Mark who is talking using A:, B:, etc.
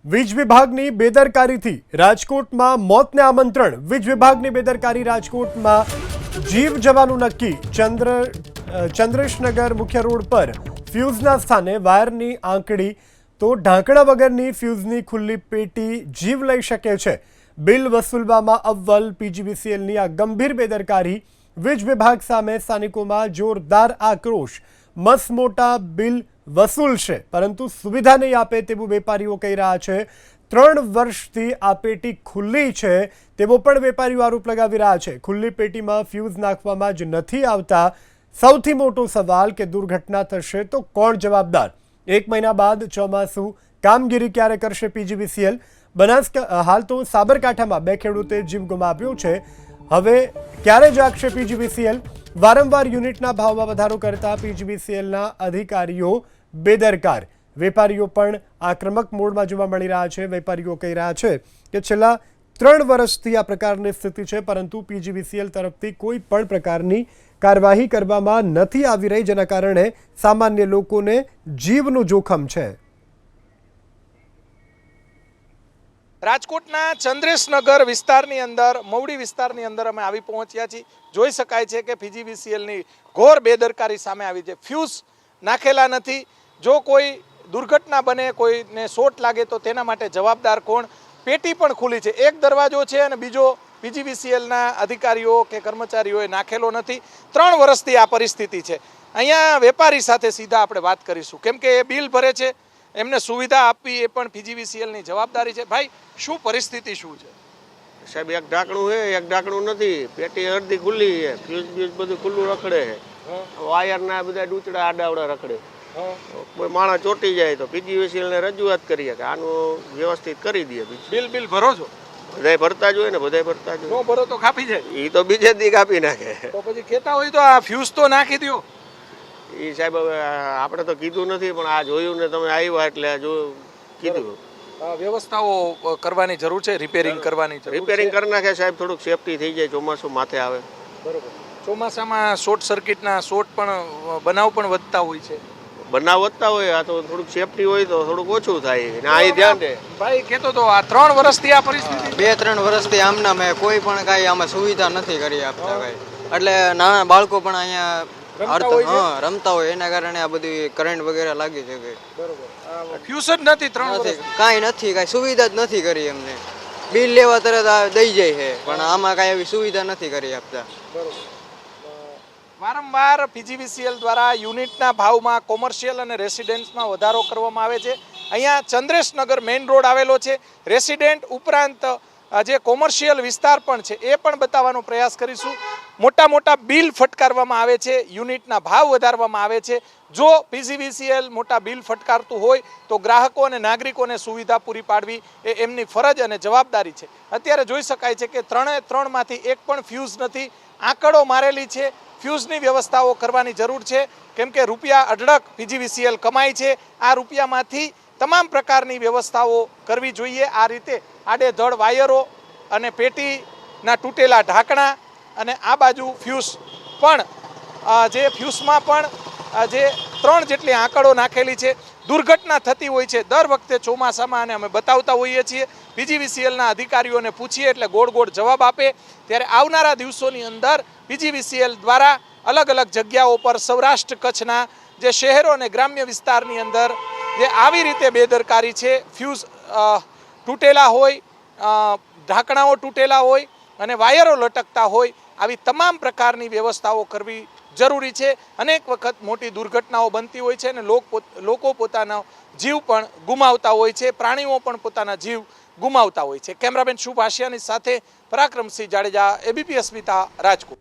A: વીજ વિભાગની બેદરકારીથી રાજકોટમાં મોતને આમંત્રણ। વીજ વિભાગની બેદરકારી રાજકોટમાં જીવ જવાનું નક્કી। ચંદ્રેશનગર મુખ્ય રોડ પર ફ્યુઝના સ્થાને વાયરની આંકડી તો ઢાંકણા વગરની ફ્યુઝની ખુલ્લી પેટી જીવ લઈ શકે છે। બિલ વસૂલવામાં અવ્વલ પીજીવીસીએલની આ ગંભીર બેદરકારી। વીજ વિભાગ સામે સ્થાનિકોમાં જોરદાર આક્રોશ। મસમોટા બિલ વસૂલશે પરંતુ સુવિધા નહીં આપે તેવું વેપારીઓ કહી રહ્યા છે। 3 વર્ષથી આ પેટી ખુલ્લી છે તેવો પણ વેપારીઓ આરોપ લગાવી રહ્યા છે। ખુલ્લી પેટીમાં ફ્યુઝ નાખવામાં જ નથી આવતા। સૌથી મોટો સવાલ કે દુર્ઘટના થશે તો કોણ જવાબદાર? 1 મહિના બાદ ચોમાસું કામગીરી ક્યારે કરશે પીજીવીસીએલ? હાલ તો સાબરકાંઠામાં 2 ખેડૂતે જીવ ગુમાવ્યો છે। હવે ક્યારે જાગશે પીજીવીસીએલ? વારંવાર યુનિટના ભાવમાં વધારો કરતા પીજીવીસીએલના અધિકારીઓ બેદરકાર। વેપારીઓ પણ આક્રમક મોડમાં જોવા મળી રહ્યા છે। વેપારીઓ કહી રહ્યા છે કે છેલ્લા 3 વર્ષથી આ પ્રકારની સ્થિતિ છે પરંતુ પીજીવીસીએલ તરફથી કોઈ પણ પ્રકારની કાર્યવાહી કરવામાં નથી આવી રહી, જેના કારણે સામાન્ય લોકોને જીવનું જોખમ છે।
B: રાજકોટના ચંદ્રેશનગર વિસ્તારની અંદર મવડી વિસ્તારની અંદર અમે આવી પહોંચ્યા છીએ। જોઈ શકાય છે કે પીજીવીસીએલની ઘોર બેદરકારી સામે આવી છે। ફ્યુઝ નાખેલા નથી। જો કોઈ દુર્ઘટના બને, કોઈને શોટ લાગે તો તેના માટે જવાબદાર કોણ? પેટી પણ ખુલ્લી છે। એક દરવાજો છે અને બીજો પીજીવીસીએલના અધિકારીઓ કે કર્મચારીઓએ નાખેલો નથી। 3 વર્ષથી આ પરિસ્થિતિ છે। અહીંયા વેપારી સાથે સીધા આપણે વાત કરીશું, કેમ કે એ બિલ ભરે છે, એમને સુવિધા આપવી એ પણ પીજીવીસીએલની જવાબદારી છે। ભાઈ, શું પરિસ્થિતિ શું છે?
C: સાહેબ, એક ઢાંકણું છે, એક ઢાંકણું નથી। પેટી અડધી ખુલ્લી છે, ફ્યુઝ બ્યુઝ બધું ખુલ્લું રખડે છે। વાયરના બધા ડૂચડા આડાવડા રખડે। કોઈ માણસ ચોટી જાય તો પીજીવીસીએલને રજૂઆત કરીએ કે આનું વ્યવસ્થિત કરી દે।
B: બિલ ભરો છો?
C: બધાય ભરતા જ હોય ને, બધાય ભરતા જ હોય।
B: ન ભરો તો કાપી જાય?
C: એ તો બીજે દી કાપી નાખે।
B: તો પછી કહેતા હોય તો આ ફ્યુઝ તો નાખી દો।
C: એ સાહેબ હવે આપણે તો કીધું નથી, પણ આ જોયું ને તમે આવ્યા એટલે જો કીધું।
B: વ્યવસ્થાઓ કરવાની જરૂર છે, રિપેરિંગ કરવાની જરૂર છે।
C: રિપેરિંગ કરી નાખે સાહેબ, થોડુંક સેફટી થઈ જાય। ચોમાસું માથે આવે
B: બરોબર। ચોમાસામાં શોર્ટ સર્કિટના શોર્ટ પણ બનાવ પણ વધતા હોય છે।
C: બનાવ વધતા હોય, આ તો થોડુંક સેફટી હોય તો થોડુંક ઓછું થાય ને આ ધ્યાન દે।
B: ભાઈ કહેતો તો આ 3 વર્ષથી આ પરિસ્થિતિ
D: 2-3 વર્ષથી આમના મેં કોઈ પણ કાંઈ આમાં સુવિધા નથી કરી આપતા કાંઈ। એટલે નાના બાળકો પણ અહીંયા રમતા હોય એના કારણે આ બધી કરંટ વગેરે લાગી શકે।
B: બરોબર। ફ્યુઝ જ નથી 3 વર્ષ,
D: કાંઈ નથી, કાંઈ સુવિધા જ નથી કરી એમને। બિલ લેવા તરત દઈ જાય છે પણ આમાં કાંઈ એવી સુવિધા નથી કરી આપતા।
B: બરોબર। વારંવાર પીજીવીસીએલ દ્વારા યુનિટના ભાવમાં કોમર્શિયલ અને રેસિડેન્સમાં વધારો કરવામાં આવે છે। અહીંયા ચંદ્રેશનગર મેઇન રોડ આવેલો છે। રેસિડેન્ટ ઉપરાંત જે કોમર્શિયલ વિસ્તાર પણ છે એ પણ બતાવવાનો પ્રયાસ કરીશું। મોટા બિલ ફટકારવામાં આવે છે, યુનિટના ભાવ વધારવામાં આવે છે। જો પીજીવીસીએલ મોટા બિલ ફટકારતું હોય તો ગ્રાહકો અને નાગરિકોને સુવિધા પૂરી પાડવી એ એમની ફરજ અને જવાબદારી છે। અત્યારે જોઈ શકાય છે કે 3 માંથી એક પણ ફ્યુઝ નથી। આંકડો મારેલી છે। ફ્યુઝની વ્યવસ્થાઓ કરવાની જરૂર છે, કેમ કે રૂપિયા અઢળક પીજીવીસીએલ કમાય છે। આ રૂપિયામાંથી તમામ પ્રકારની વ્યવસ્થાઓ કરવી જોઈએ। આ રીતે આડેધડ વાયરો અને પેટીના તૂટેલા ઢાંકણા અને આ બાજુ ફ્યુઝ પણ જે ફ્યુઝમાં પણ જે 3 જેટલી આંકડો નાખેલી છે। દુર્ઘટના થતી હોય છે દર વખતે ચોમાસામાં અને અમે બતાવતા હોઈએ છીએ। પીજીવીસીએલના અધિકારીઓને પૂછીએ એટલે ગોળ જવાબ આપે। ત્યારે આવનારા દિવસોની અંદર પીજીવીસીએલ દ્વારા અલગ જગ્યાઓ પર સૌરાષ્ટ્ર કચ્છના જે શહેરો અને ગ્રામ્ય વિસ્તારની અંદર જે આવી રીતે બેદરકારી છે, ફ્યુઝ તૂટેલા હોય, ઢાંકણાઓ તૂટેલા હોય અને વાયરો લટકતા હોય, આવી તમામ પ્રકારની વ્યવસ્થાઓ કરવી જરૂરી છે। અનેક વખત મોટી દુર્ઘટનાઓ બનતી હોય છે અને લોકો પોતાનો જીવ પણ ગુમાવતા હોય છે, પ્રાણીઓ પણ પોતાના જીવ ગુમાવતા હોય છે। કેમેરામેન શુભ આશિયાની સાથે પરાક્રમસિંહ જાડેજા, એબીપી અસ્મિતા, રાજકોટ।